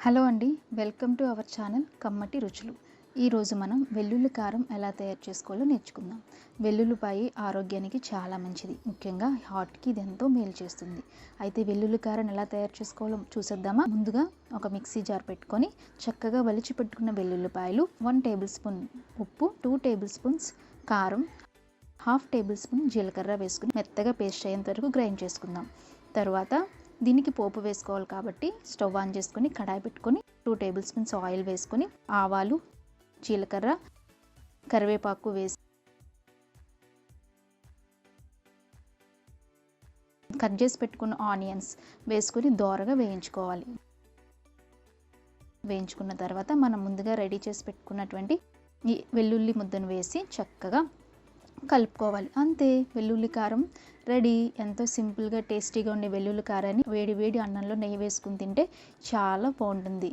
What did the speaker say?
Hello అండి, welcome to our channel కమ్మటి రుచులు. ఈరోజు మనం వెల్లుల్లి కారం ఎలా తయారు చేసుకోవాలో నేర్చుకుందాం. వెల్లుల్లిపాయ ఆరోగ్యానికి చాలా మంచిది, ముఖ్యంగా హార్ట్కి ఇది ఎంతో మేలు చేస్తుంది. అయితే వెల్లుల్లి కారం ఎలా తయారు చేసుకోవాలో చూసేద్దామా. ముందుగా ఒక మిక్సీ జార్ పెట్టుకొని చక్కగా వలిచి పెట్టుకున్న వెల్లుల్లిపాయలు, 1 టేబుల్ స్పూన్ ఉప్పు, 2 టేబుల్ స్పూన్స్ కారం, 1/2 టేబుల్ స్పూన్ జీలకర్ర వేసుకుని మెత్తగా పేస్ట్ అయ్యేంత వరకు గ్రైండ్ చేసుకుందాం. తర్వాత దీనికి పోపు వేసుకోవాలి కాబట్టి స్టవ్ ఆన్ చేసుకొని కడాయి పెట్టుకొని 2 టేబుల్ స్పూన్స్ ఆయిల్ వేసుకొని ఆవాలు, జీలకర్ర, కరివేపాకు వేసి కట్ చేసి పెట్టుకున్న ఆనియన్స్ వేసుకొని దోరగా వేయించుకోవాలి. వేయించుకున్న తర్వాత మనం ముందుగా రెడీ చేసి పెట్టుకున్నటువంటి ఈ వెల్లుల్లి ముద్దను వేసి చక్కగా కలుపుకోవాలి. అంతే, వెల్లుల్లి కారం రెడీ. ఎంతో సింపుల్గా టేస్టీగా ఉండే వెల్లుల్లి కారాన్ని వేడి వేడి అన్నంలో నెయ్యి వేసుకుని తింటే చాలా బాగుంటుంది.